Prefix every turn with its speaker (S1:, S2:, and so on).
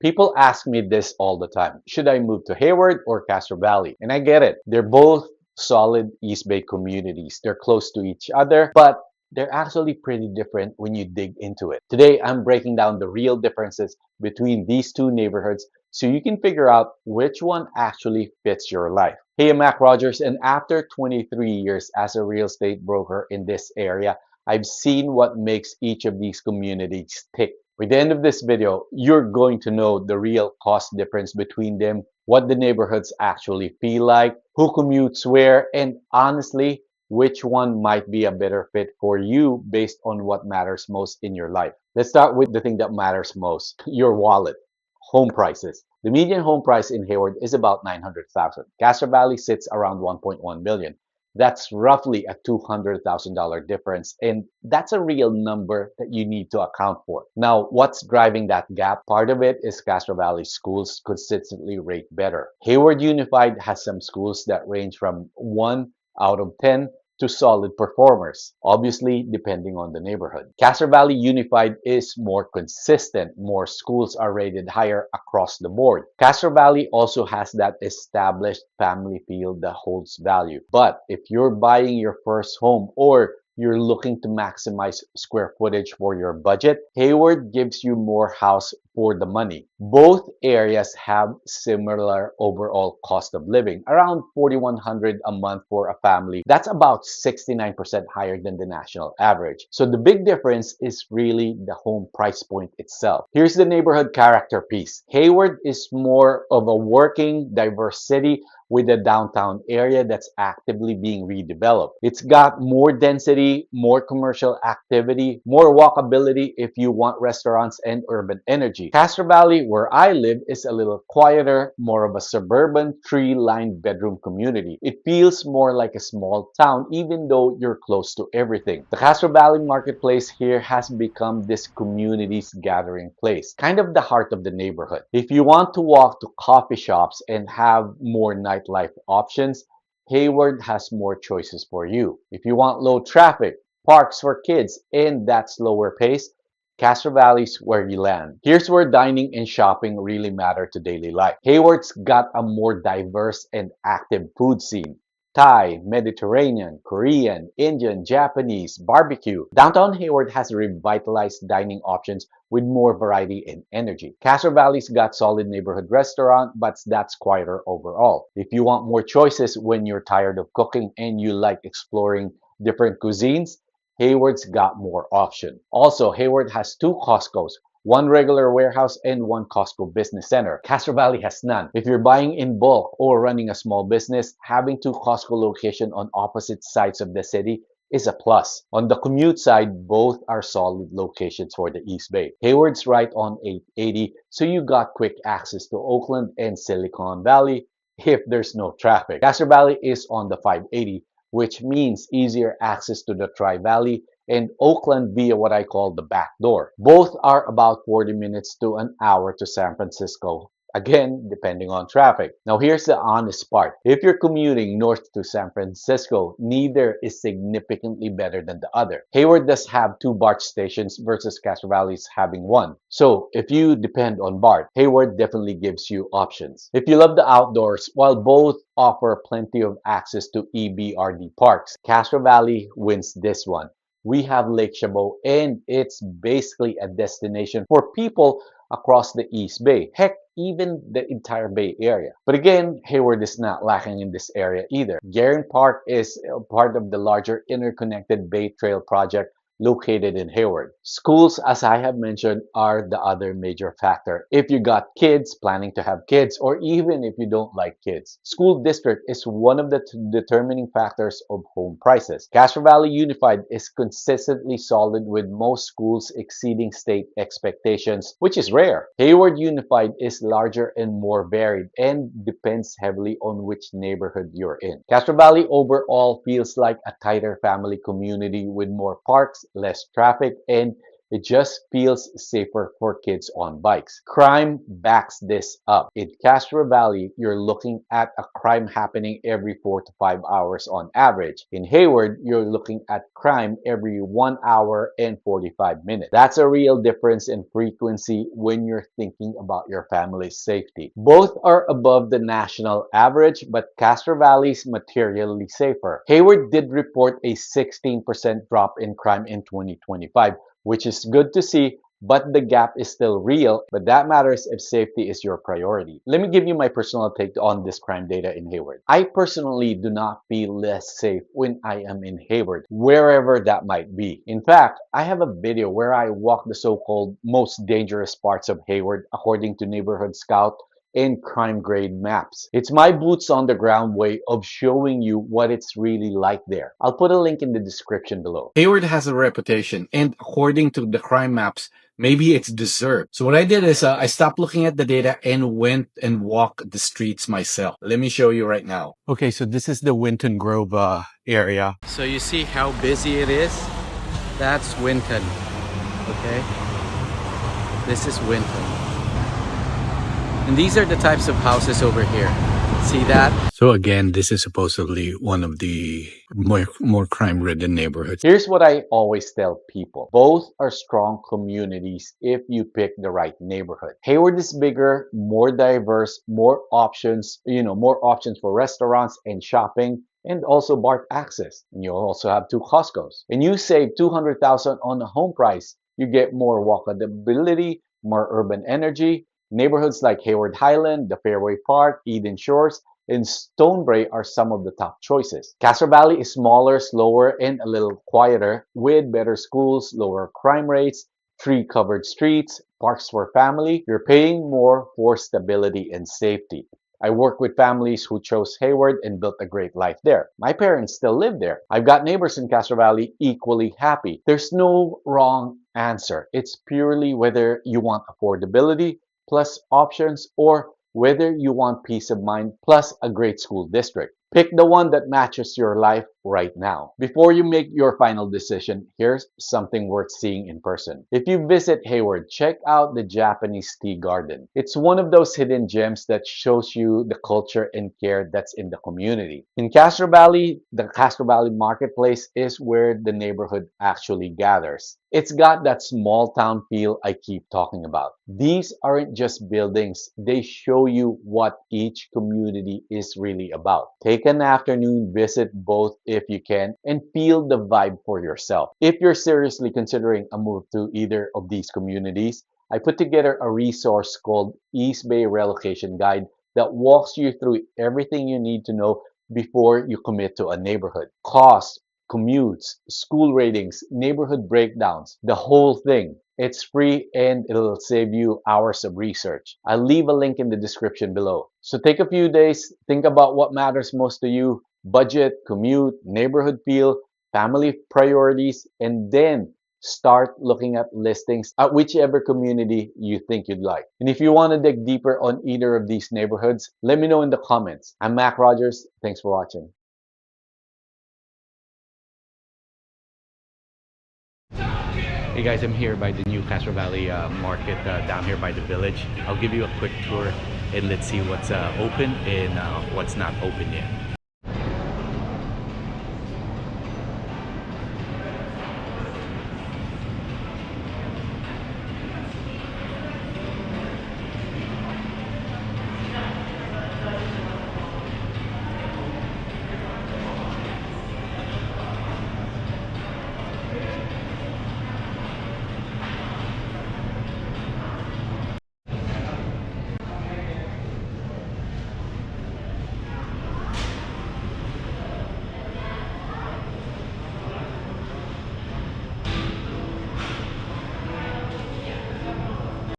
S1: People ask me this all the time. Should I move to Hayward or Castro Valley? And I get it. They're both solid East Bay communities. They're close to each other, but they're actually pretty different when you dig into it. Today, I'm breaking down the real differences between these two neighborhoods so you can figure out which one actually fits your life. Hey, I'm Mac Rogers, and after 23 years as a real estate broker in this area, I've seen what makes each of these communities tick. By the end of this video, you're going to know the real cost difference between them, what the neighborhoods actually feel like, who commutes where, and honestly, which one might be a better fit for you based on what matters most in your life. Let's start with the thing that matters most, your wallet, home prices. The median home price in Hayward is about 900,000. Castro Valley sits around 1.1 million. That's roughly a $200,000 difference, and that's a real number that you need to account for. Now, what's driving that gap? Part of it is Castro Valley schools consistently rate better. Hayward Unified has some schools that range from 1 out of 10 to solid performers, obviously depending on the neighborhood. Castro Valley Unified is more consistent. More schools are rated higher across the board. Castro Valley also has that established family feel that holds value. But if you're buying your first home or you're looking to maximize square footage for your budget, Hayward gives you more house for the money. Both areas have similar overall cost of living, around $4,100 a month for a family. That's about 69% higher than the national average. So the big difference is really the home price point itself. Here's the neighborhood character piece. Hayward is more of a working, diverse city with a downtown area that's actively being redeveloped. It's got more density, more commercial activity, more walkability if you want restaurants and urban energy. Castro Valley, where I live, is a little quieter, more of a suburban, tree-lined bedroom community. It feels more like a small town even though you're close to everything. The Castro Valley marketplace here has become this community's gathering place, kind of the heart of the neighborhood. If you want to walk to coffee shops and have more nightlife options, Hayward has more choices for you. If you want low traffic, parks for kids, and that slower pace, Castro Valley's where you land. Here's where dining and shopping really matter to daily life. Hayward's got a more diverse and active food scene. Thai, Mediterranean, Korean, Indian, Japanese, barbecue. Downtown Hayward has revitalized dining options with more variety and energy. Castro Valley's got solid neighborhood restaurant, but that's quieter overall. If you want more choices when you're tired of cooking and you like exploring different cuisines, Hayward's got more option. Also, Hayward has two Costcos, one regular warehouse and one Costco business center. Castro Valley has none. If you're buying in bulk or running a small business, having two Costco locations on opposite sides of the city is a plus. On the commute side, both are solid locations for the East Bay. Hayward's right on 880, so you got quick access to Oakland and Silicon Valley if there's no traffic. Castro Valley is on the 580, which means easier access to the Tri-Valley and Oakland via what I call the back door. Both are about 40 minutes to an hour to San Francisco. Again, depending on traffic. Now, here's the honest part. If you're commuting north to San Francisco, neither is significantly better than the other. Hayward does have two BART stations versus Castro Valley's having one. So, if you depend on BART, Hayward definitely gives you options. If you love the outdoors, while both offer plenty of access to EBRD parks, Castro Valley wins this one. We have Lake Chabot, and it's basically a destination for people across the East Bay. Heck, even the entire Bay Area. But again, Hayward is not lacking in this area either. Guerin Park is part of the larger interconnected Bay Trail project located in Hayward. Schools, as I have mentioned, are the other major factor. If you got kids, planning to have kids, or even if you don't like kids. School district is one of the determining factors of home prices. Castro Valley Unified is consistently solid with most schools exceeding state expectations, which is rare. Hayward Unified is larger and more varied and depends heavily on which neighborhood you're in. Castro Valley overall feels like a tighter family community with more parks, less traffic, and It just feels safer for kids on bikes. Crime backs this up. In Castro Valley, you're looking at a crime happening every 4 to 5 hours on average. In Hayward, you're looking at crime every 1 hour and 45 minutes. That's a real difference in frequency when you're thinking about your family's safety. Both are above the national average, but Castro Valley's materially safer. Hayward did report a 16% drop in crime in 2025, which is good to see, but the gap is still real. But that matters if safety is your priority. Let me give you my personal take on this crime data in Hayward. I personally do not feel less safe when I am in Hayward, wherever that might be. In fact, I have a video where I walk the so-called most dangerous parts of Hayward according to Neighborhood Scout in crime grade maps. It's my boots on the ground way of showing you what it's really like there. I'll put a link in the description below.
S2: Hayward has a reputation, and according to the crime maps, maybe it's deserved. So what I did is I stopped looking at the data and went and walked the streets myself. Let me show you right now. Okay, so this is the Winton Grove area. So you see how busy it is? That's Winton, okay? This is Winton. And these are the types of houses over here. See that? So again, this is supposedly one of the more crime-ridden neighborhoods.
S1: Here's what I always tell people. Both are strong communities if you pick the right neighborhood. Hayward is bigger, more diverse, more options for restaurants and shopping, and also BART access. And you also have 2 Costcos. And you save $200,000 on the home price. You get more walkability, more urban energy. Neighborhoods like Hayward Highland, the Fairway Park, Eden Shores, and Stonebrae are some of the top choices. Castro Valley is smaller, slower, and a little quieter, with better schools, lower crime rates, tree-covered streets, parks for family. You're paying more for stability and safety. I work with families who chose Hayward and built a great life there. My parents still live there. I've got neighbors in Castro Valley equally happy. There's no wrong answer. It's purely whether you want affordability plus options, or whether you want peace of mind plus a great school district. Pick the one that matches your life right now. Before you make your final decision, here's something worth seeing in person. If you visit Hayward, check out the Japanese tea garden. It's one of those hidden gems that shows you the culture and care that's in the community. In Castro Valley, the Castro Valley Marketplace is where the neighborhood actually gathers. It's got that small town feel I keep talking about. These aren't just buildings, they show you what each community is really about. Take an afternoon, visit both if you can, and feel the vibe for yourself. If you're seriously considering a move to either of these communities, I put together a resource called East Bay Relocation Guide that walks you through everything you need to know before you commit to a neighborhood. Costs, commutes, school ratings, neighborhood breakdowns, the whole thing. It's free and it'll save you hours of research. I'll leave a link in the description below. So take a few days, think about what matters most to you: budget, commute, neighborhood feel, family priorities, and then start looking at listings at whichever community you think you'd like. And if you want to dig deeper on either of these neighborhoods, let me know in the comments. I'm Mac Rogers. Thanks for watching.
S2: Hey guys, I'm here by the new Castro Valley market down here by the village. I'll give you a quick tour and let's see what's open and what's not open yet.